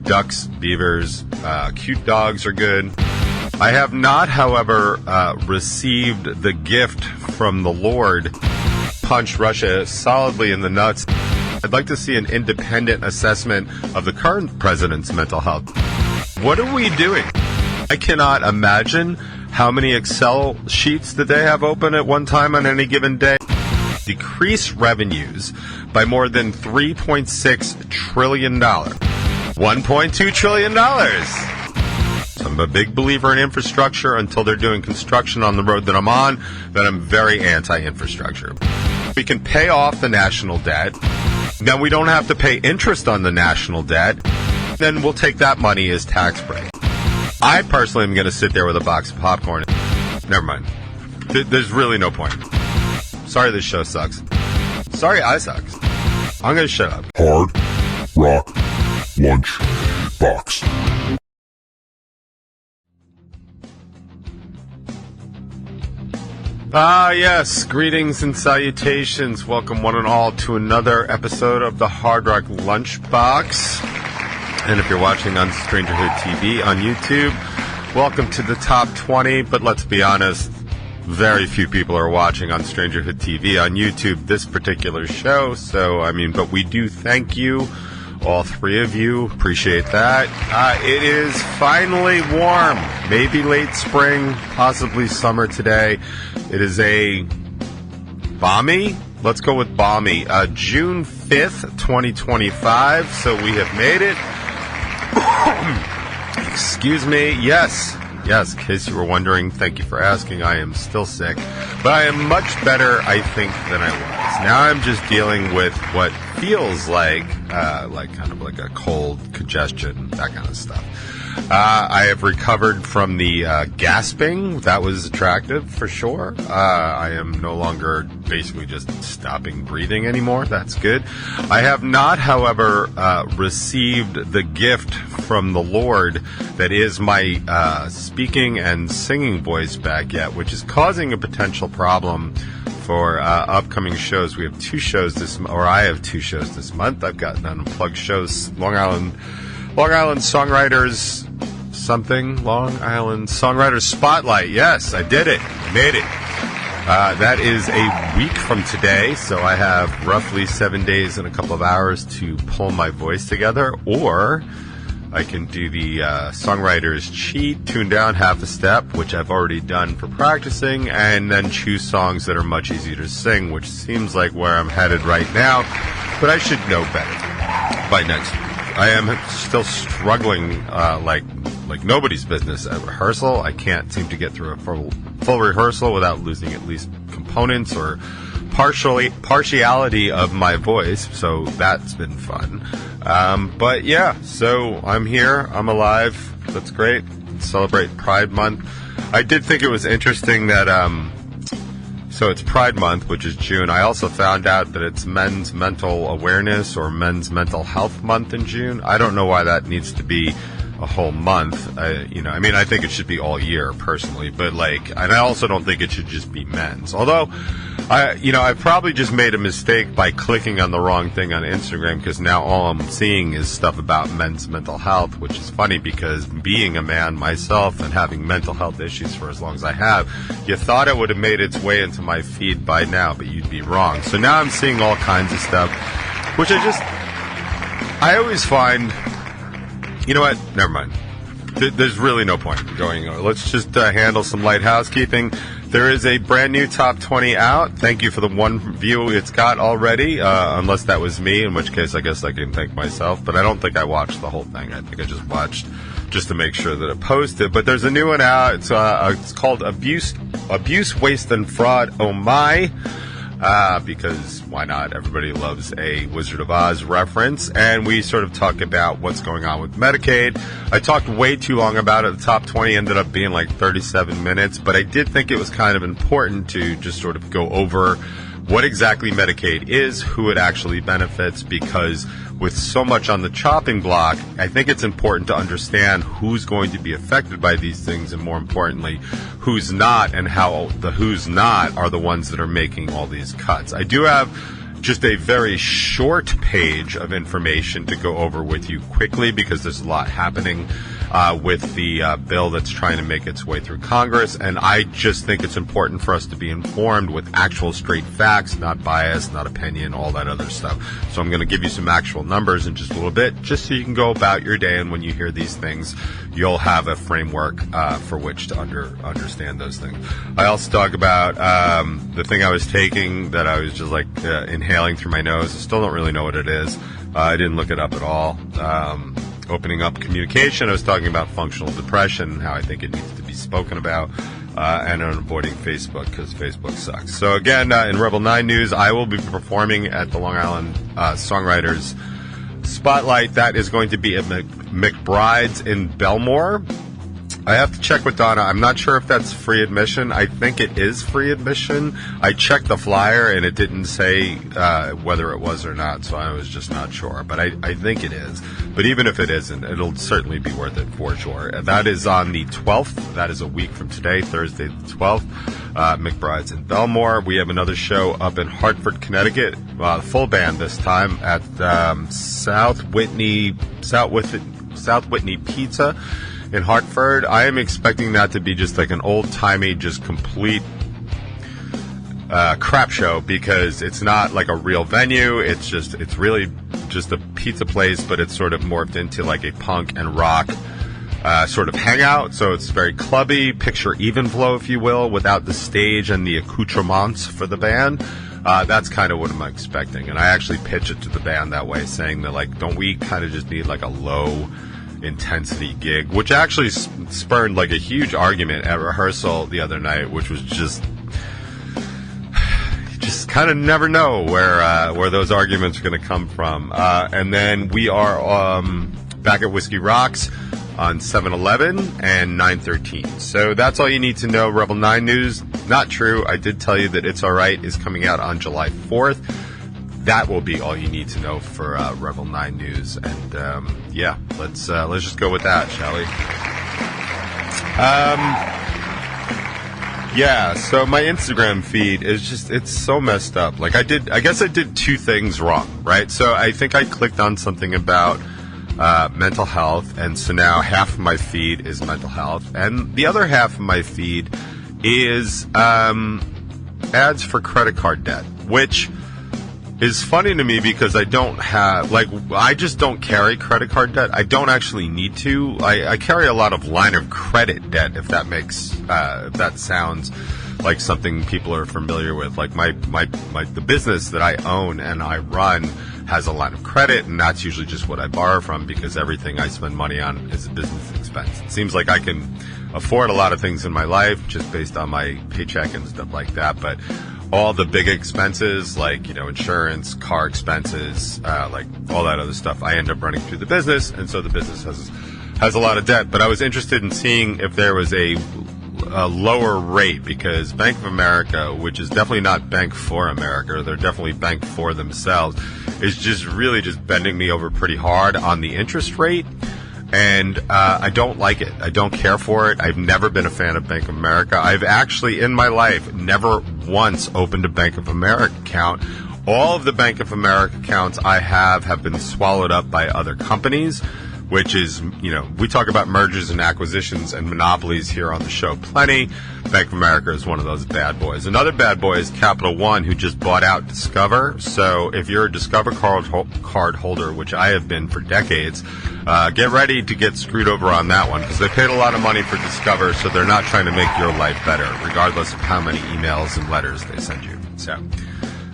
ducks, beavers, cute dogs are good. I have not, however, received the gift from the Lord, punch Russia solidly in the nuts. I'd like to see an independent assessment of the current president's mental health. What are we doing? I cannot imagine how many Excel sheets that they have open at one time on any given day. Decrease revenues by more than $3.6 trillion. $1.2 trillion. So I'm a big believer in infrastructure until they're doing construction on the road that I'm on, then I'm very anti-infrastructure. We can pay off the national debt. Then we don't have to pay interest on the national debt. Then we'll take that money as tax break. I personally am going to sit there with a box of popcorn. Never mind. There's really no point. Sorry this show sucks. Sorry I suck. I'm going to shut up. Hard Rock Lunchbox. Ah, yes. Greetings and salutations. Welcome one and all to another episode of the Hard Rock Lunchbox. And if you're watching on Strangerhood TV on YouTube, welcome to the top 20. But let's be honest, very few people are watching on Strangerhood TV on YouTube this particular show. So, but we do thank you, all three of you. Appreciate that. It is finally warm. Maybe late spring, possibly summer today. It is a balmy. Let's go with balmy. June 5th, 2025. So we have made it. Excuse me. Yes, in case you were wondering, thank you for asking. I am still sick, but I am much better, I think, than I was. Now I'm just dealing with what feels like kind of like a cold, congestion, that kind of stuff. I have recovered from the gasping. That was attractive for sure. I am no longer basically just stopping breathing anymore. That's good. I have not, however, received the gift from the Lord that is my speaking and singing voice back yet, which is causing a potential problem for upcoming shows. We have two shows I have two shows this month. I've got an unplugged shows, Long Island Songwriters Songwriters Spotlight. Yes, I did it. I made it. That is a week from today, so I have roughly 7 days and a couple of hours to pull my voice together, or I can do the Songwriters Cheat, tune down half a step, which I've already done for practicing, and then choose songs that are much easier to sing, which seems like where I'm headed right now, but I should know better by next week. I am still struggling like nobody's business at rehearsal. I can't seem to get through a full rehearsal without losing at least components or partiality of my voice, so that's been fun. But yeah, so I'm here. I'm alive. That's great. Celebrate Pride Month. I did think it was interesting that so it's Pride Month, which is June. I also found out that it's Men's Mental Awareness or Men's Mental Health Month in June. I don't know why that needs to be a whole month. I think it should be all year personally, but and I also don't think it should just be men's. Although, I probably just made a mistake by clicking on the wrong thing on Instagram, because now all I'm seeing is stuff about men's mental health, which is funny because being a man myself and having mental health issues for as long as I have, you thought it would have made its way into my feed by now, but you'd be wrong. So now I'm seeing all kinds of stuff, which I always find, you know what? Never mind. There's really no point in going on. Let's just handle some light housekeeping. There is a brand new top 20 out. Thank you for the one view it's got already, unless that was me, in which case I guess I can thank myself. But I don't think I watched the whole thing. I think I just watched just to make sure that it posted. But there's a new one out. It's called Abuse, Waste, and Fraud. Oh my. Because why not? Everybody loves a Wizard of Oz reference, and we sort of talk about what's going on with Medicaid. I talked way too long about it. The top 20 ended up being like 37 minutes, but I did think it was kind of important to just sort of go over what exactly Medicaid is, who it actually benefits, because with so much on the chopping block, I think it's important to understand who's going to be affected by these things, and more importantly, who's not, and how the who's not are the ones that are making all these cuts. I do have just a very short page of information to go over with you quickly, because there's a lot happening with the bill that's trying to make its way through Congress, and I just think it's important for us to be informed with actual straight facts, not bias, not opinion, all that other stuff. So I'm going to give you some actual numbers in just a little bit, just so you can go about your day, and when you hear these things, you'll have a framework for which to understand those things. I also talk about the thing I was taking that I was just like inhaling through my nose. I still don't really know what it is. I didn't look it up at all. Opening up communication, I was talking about functional depression and how I think it needs to be spoken about, and on avoiding Facebook, because Facebook sucks. So again, in Rebel 9 news, I will be performing at the Long Island Songwriters Spotlight. That is going to be at McBride's in Belmore. I have to check with Donna. I'm not sure if that's free admission. I think it is free admission. I checked the flyer, and it didn't say whether it was or not, so I was just not sure. But I think it is. But even if it isn't, it'll certainly be worth it for sure. And that is on the 12th. That is a week from today, Thursday the 12th. McBride's in Belmore. We have another show up in Hartford, Connecticut. Full band this time at South Whitney Pizza in Hartford. I am expecting that to be just like an old-timey, just complete crap show, because it's not like a real venue. It's really just a pizza place, but it's sort of morphed into like a punk and rock sort of hangout. So it's very clubby, picture even flow, if you will, without the stage and the accoutrements for the band. That's kind of what I'm expecting. And I actually pitch it to the band that way, saying that, like, don't we kind of just need like a low intensity gig, which actually spurned like a huge argument at rehearsal the other night, which was just kind of never know where those arguments are going to come from. And then we are back at Whiskey Rocks on 7/11 and 9/13. So that's all you need to know. Rebel 9 news, not true. I did tell you that It's Alright is coming out on July 4th. That will be all you need to know for Rebel 9 news. And yeah, let's just go with that, shall we? Yeah, so my Instagram feed is it's so messed up. Like I guess I did two things wrong, right? So I think I clicked on something about mental health, and so now half of my feed is mental health, and the other half of my feed is ads for credit card debt, which is funny to me because I don't have, like, I just don't carry credit card debt. I don't actually need to. I carry a lot of line of credit debt, if that makes, if that sounds like something people are familiar with. Like the business that I own and I run has a line of credit, and that's usually just what I borrow from, because everything I spend money on is a business expense. It seems like I can afford a lot of things in my life just based on my paycheck and stuff like that, but all the big expenses, like, you know, insurance, car expenses, like all that other stuff, I end up running through the business, and so the business has a lot of debt. But I was interested in seeing if there was a lower rate, because Bank of America, which is definitely not Bank for America, they're definitely Bank for themselves, is just really just bending me over pretty hard on the interest rate. And I don't like it. I don't care for it. I've never been a fan of Bank of America. I've actually, in my life, never once opened a Bank of America account. All of the Bank of America accounts I have been swallowed up by other companies, which is, you know, we talk about mergers and acquisitions and monopolies here on the show plenty. Bank of America is one of those bad boys. Another bad boy is Capital One, who just bought out Discover. So if you're a Discover card holder, which I have been for decades, get ready to get screwed over on that one, because they paid a lot of money for Discover, so they're not trying to make your life better, regardless of how many emails and letters they send you. So,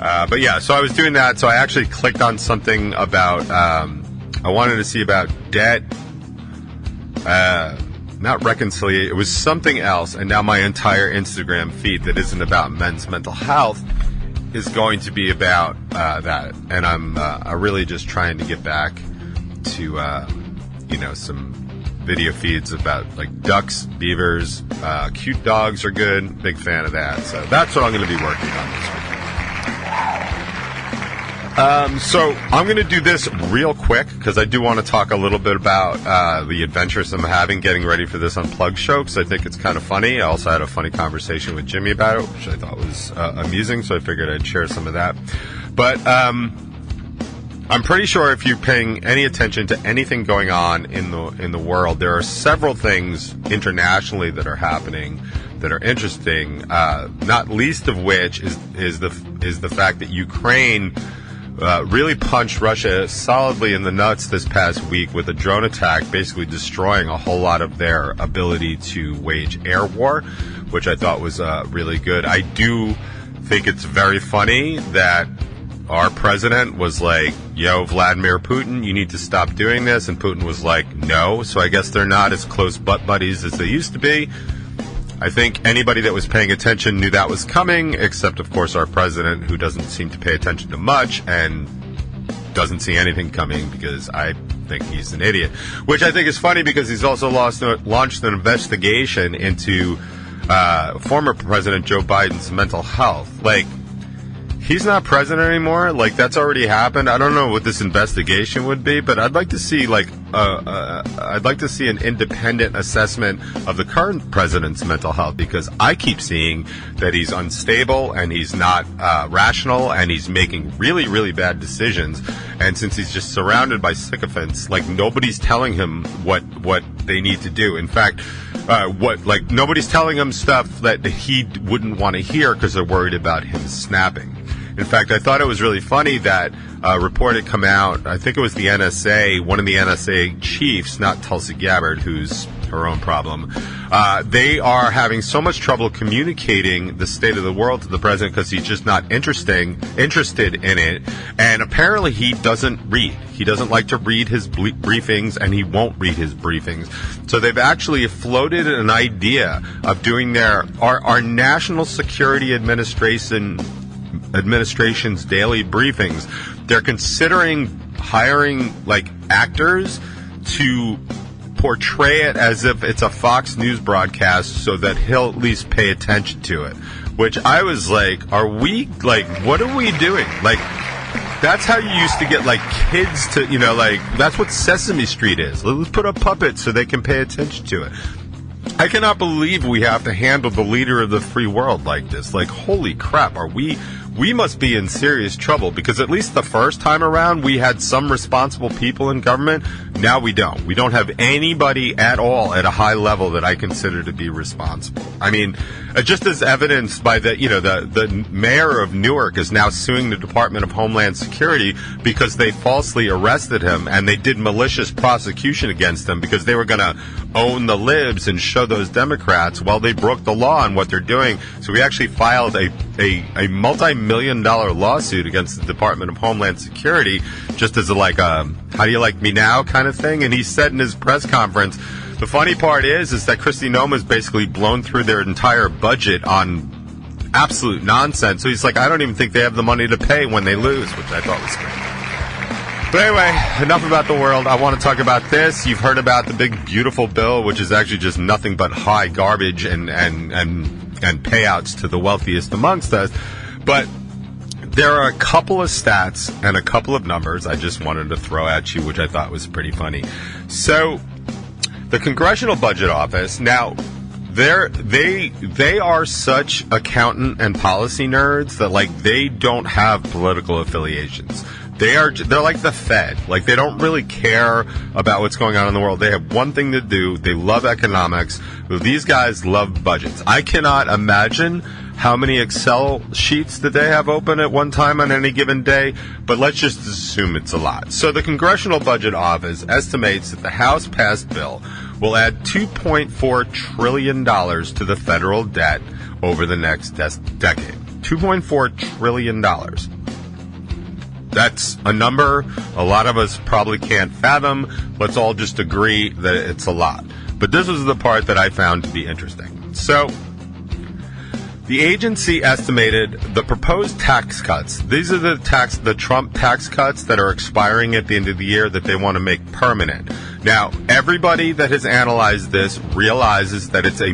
but yeah, so I was doing that. So I actually clicked on something about, I wanted to see about debt, not reconciliation. It was something else, and now my entire Instagram feed that isn't about men's mental health is going to be about that. And I'm really just trying to get back to you know, some video feeds about like ducks, beavers, cute dogs are good. Big fan of that. So that's what I'm going to be working on this week. So I'm going to do this real quick, because I do want to talk a little bit about the adventures I'm having getting ready for this Unplugged show, because I think it's kind of funny. I also had a funny conversation with Jimmy about it, which I thought was amusing, so I figured I'd share some of that. But I'm pretty sure if you're paying any attention to anything going on in the world, there are several things internationally that are happening that are interesting. Not least of which is the fact that Ukraine really punched Russia solidly in the nuts this past week with a drone attack, basically destroying a whole lot of their ability to wage air war, which I thought was really good. I do think it's very funny that our president was like, yo, Vladimir Putin, you need to stop doing this. And Putin was like, no. So I guess they're not as close butt buddies as they used to be. I think anybody that was paying attention knew that was coming, except, of course, our president, who doesn't seem to pay attention to much and doesn't see anything coming because I think he's an idiot. Which I think is funny because he's also launched an investigation into former President Joe Biden's mental health. Like, he's not president anymore. Like, that's already happened. I don't know what this investigation would be, but I'd like to see an independent assessment of the current president's mental health, because I keep seeing that he's unstable and he's not rational and he's making really, really bad decisions. And since he's just surrounded by sycophants, like, nobody's telling him what they need to do. In fact, nobody's telling him stuff that he wouldn't want to hear because they're worried about him snapping. In fact, I thought it was really funny that a report had come out, I think it was the NSA, one of the NSA chiefs, not Tulsi Gabbard, who's her own problem. They are having so much trouble communicating the state of the world to the president because he's just not interested in it. And apparently he doesn't read. He doesn't like to read his briefings, and he won't read his briefings. So they've actually floated an idea of doing our National Security Administration's daily briefings. They're considering hiring actors to portray it as if it's a Fox News broadcast so that he'll at least pay attention to it. Which I was like, what are we doing? That's how you used to get kids to, that's what Sesame Street is. Let's put up puppets so they can pay attention to it. I cannot believe we have to handle the leader of the free world like this. Holy crap, we must be in serious trouble, because at least the first time around we had some responsible people in government. Now we don't. We don't have anybody at all at a high level that I consider to be responsible. I mean, just as evidenced by the mayor of Newark is now suing the Department of Homeland Security because they falsely arrested him and they did malicious prosecution against him because they were going to own the libs and show those Democrats. Well, they broke the law on what they're doing. So we actually filed a multi-million-dollar lawsuit against the Department of Homeland Security just as a how do you like me now kind of thing. And he said in his press conference, the funny part is that Kristi Noem's basically blown through their entire budget on absolute nonsense. So he's like, I don't even think they have the money to pay when they lose, which I thought was great. But anyway, enough about the world. I want to talk about this. You've heard about the big, beautiful bill, which is actually just nothing but high garbage and payouts to the wealthiest amongst us. But there are a couple of stats and a couple of numbers I just wanted to throw at you, which I thought was pretty funny. So, the Congressional Budget Office, now, they are such accountant and policy nerds that, they don't have political affiliations. They're like the Fed. They don't really care about what's going on in the world. They have one thing to do. They love economics. These guys love budgets. I cannot imagine how many Excel sheets that they have open at one time on any given day, but let's just assume it's a lot. So the Congressional Budget Office estimates that the House-passed bill will add $2.4 trillion to the federal debt over the next decade. $2.4 trillion. That's a number a lot of us probably can't fathom. Let's all just agree that it's a lot. But this was the part that I found to be interesting. So, the agency estimated the proposed tax cuts. These are the Trump tax cuts that are expiring at the end of the year that they want to make permanent. Now, everybody that has analyzed this realizes that it's a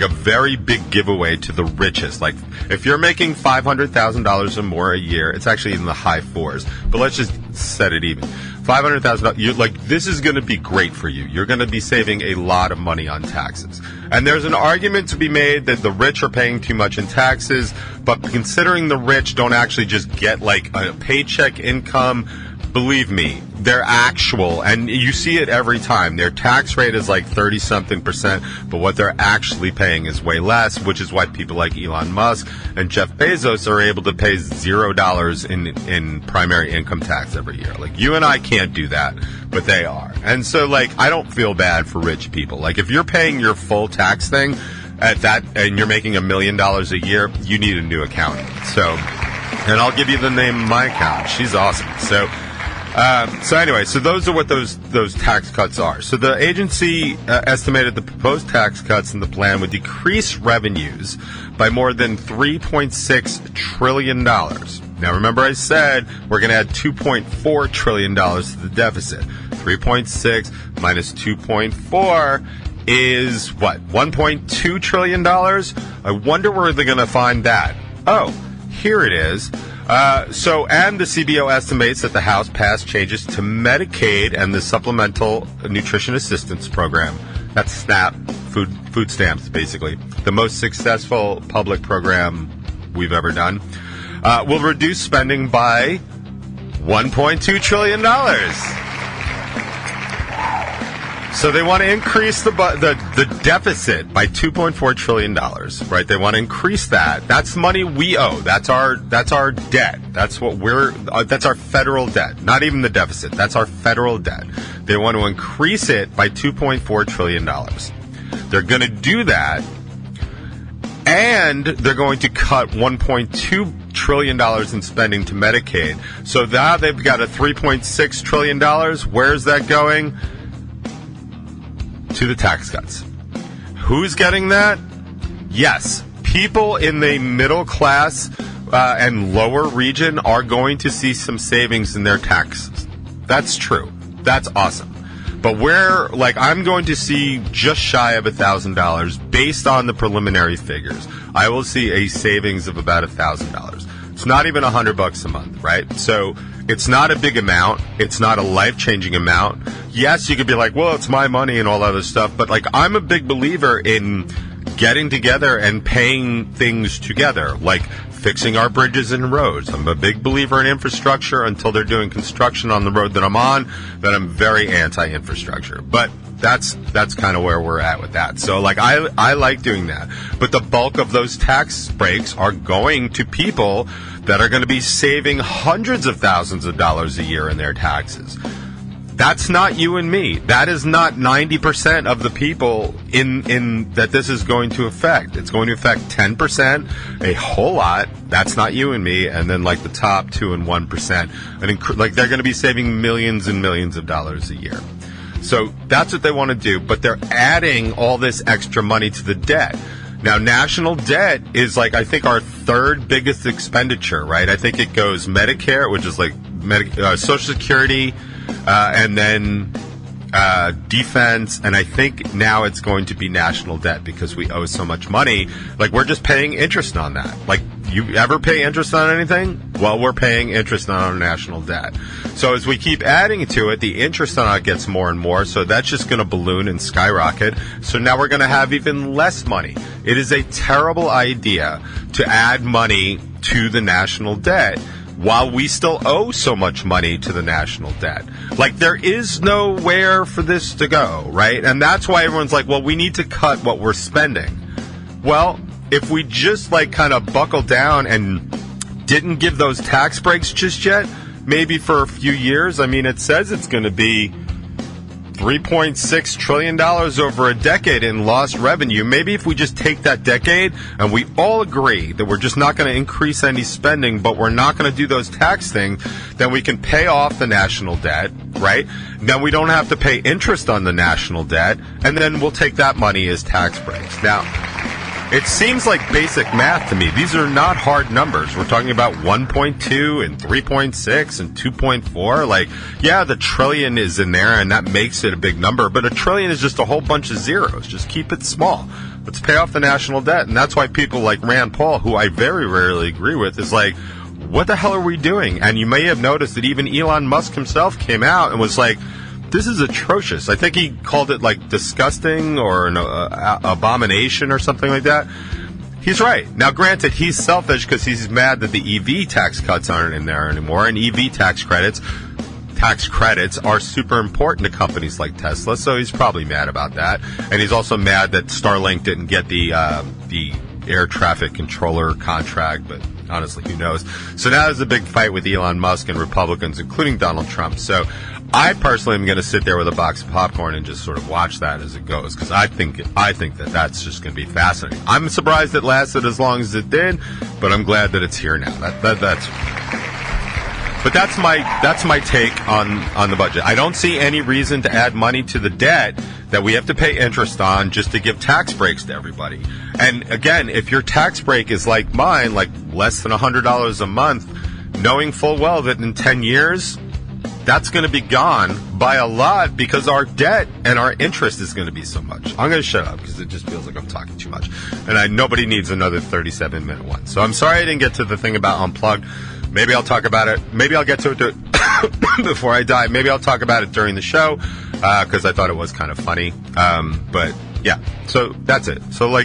very big giveaway to the richest. If you're making $500,000 or more a year, it's actually in the high fours. But let's just set it even. $500,000. You're like, this is going to be great for you. You're going to be saving a lot of money on taxes. And there's an argument to be made that the rich are paying too much in taxes, but considering the rich don't actually just get like a paycheck income, believe me, they're actual, and you see it every time. Their tax rate is like 30-something%, but what they're actually paying is way less, which is why people like Elon Musk and Jeff Bezos are able to pay $0 in primary income tax every year. Like, you and I can't do that, but they are. And so, like, I don't feel bad for rich people. Like, if you're paying your full tax thing at that, and you're making $1 million a year, you need a new accountant. So, and I'll give you the name of my accountant. She's awesome. So anyway, so those are what those tax cuts are. So the agency estimated the proposed tax cuts in the plan would decrease revenues by more than $3.6 trillion. Now, remember I said we're going to add $2.4 trillion to the deficit. 3.6 minus 2.4 is what? $1.2 trillion? I wonder where they're going to find that. Oh, here it is. And the CBO estimates that the House passed changes to Medicaid and the Supplemental Nutrition Assistance Program. That's SNAP, food stamps, basically. The most successful public program we've ever done. Will reduce spending by $1.2 trillion. So they want to increase the deficit by $2.4 trillion, right? They want to increase that. That's money we owe. That's our debt. That's what that's our federal debt. Not even the deficit. That's our federal debt. They want to increase it by $2.4 trillion. They're going to do that, and they're going to cut $1.2 trillion in spending to Medicaid. So now they've got a $3.6 trillion. Where's that going? To the tax cuts. Who's getting that? Yes, people in the middle class and lower region are going to see some savings in their taxes. That's true. That's awesome. But I'm going to see just shy of $1,000 based on the preliminary figures. I will see a savings of about $1,000. It's not even $100 a month, right? So it's not a big amount. It's not a life-changing amount. Yes, you could be like, well, it's my money and all that other stuff. But, like, I'm a big believer in getting together and paying things together, like fixing our bridges and roads. I'm a big believer in infrastructure until they're doing construction on the road that I'm on. Then I'm very anti-infrastructure. But that's kind of where we're at with that. So, like, I like doing that. But the bulk of those tax breaks are going to people that are going to be saving hundreds of thousands of dollars a year in their taxes. That's not you and me. That is not 90% of the people in that this is going to affect. It's going to affect 10%, a whole lot. That's not you and me. And then, like, the top 2 and 1%. And like, they're going to be saving millions and millions of dollars a year. So that's what they want to do. But they're adding all this extra money to the debt. Now, national debt is, like, I think our third biggest expenditure, right? I think it goes Medicare, which is like Social Security, and then defense, and I think now it's going to be national debt because we owe so much money. Like, we're just paying interest on that. Like, you ever pay interest on anything? Well, we're paying interest on our national debt. So as we keep adding to it, the interest on it gets more and more, so that's just going to balloon and skyrocket. So now we're going to have even less money. It is a terrible idea to add money to the national debt while we still owe so much money to the national debt. Like, there is nowhere for this to go, right? And that's why everyone's like, well, we need to cut what we're spending. Well, if we just, like, kind of buckle down and didn't give those tax breaks just yet, maybe for a few years, I mean, it says it's going to be $3.6 trillion over a decade in lost revenue. Maybe if we just take that decade and we all agree that we're just not going to increase any spending, but we're not going to do those tax things, then we can pay off the national debt, right? Then we don't have to pay interest on the national debt, and then we'll take that money as tax breaks. Now, it seems like basic math to me. These are not hard numbers. We're talking about 1.2 and 3.6 and 2.4. Like, yeah, the trillion is in there, and that makes it a big number. But a trillion is just a whole bunch of zeros. Just keep it small. Let's pay off the national debt. And that's why people like Rand Paul, who I very rarely agree with, is like, what the hell are we doing? And you may have noticed that even Elon Musk himself came out and was like, this is atrocious. I think he called it like disgusting or an abomination or something like that. He's right. Now, granted, he's selfish because he's mad that the EV tax cuts aren't in there anymore, and EV tax credits are super important to companies like Tesla, so he's probably mad about that. And he's also mad that Starlink didn't get the air traffic controller contract, but honestly, who knows? So now there's a big fight with Elon Musk and Republicans, including Donald Trump. So I personally am going to sit there with a box of popcorn and just sort of watch that as it goes, because I think that that's just going to be fascinating. I'm surprised it lasted as long as it did, but I'm glad that it's here now. But that's my take on the budget. I don't see any reason to add money to the debt that we have to pay interest on just to give tax breaks to everybody. And again, if your tax break is like mine, like less than $100 a month, knowing full well that in 10 years, that's going to be gone by a lot because our debt and our interest is going to be so much. I'm going to shut up because it just feels like I'm talking too much. And nobody needs another 37-minute one. So I'm sorry I didn't get to the thing about Unplugged. Maybe I'll talk about it. Maybe I'll get to it before I die. Maybe I'll talk about it during the show because I thought it was kind of funny. But yeah, so that's it. So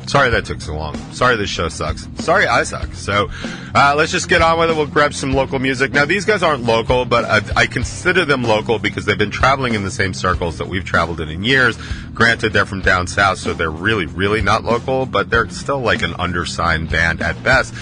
sorry that took so long. Sorry this show sucks. Sorry I suck. So let's just get on with it. We'll grab some local music. Now, these guys aren't local, but I consider them local because they've been traveling in the same circles that we've traveled in years. Granted, they're from down south, so they're really, really not local, but they're still like an undersigned band at best.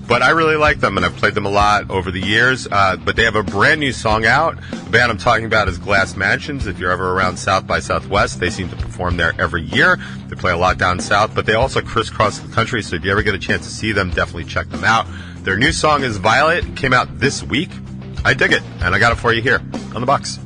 But I really like them, and I've played them a lot over the years. But they have a brand new song out. The band I'm talking about is Glass Mansions. If you're ever around South by Southwest, they seem to perform there every year. They play a lot down south, but they also crisscross the country. So if you ever get a chance to see them, definitely check them out. Their new song is Violet. It came out this week. I dig it, and I got it for you here on the box.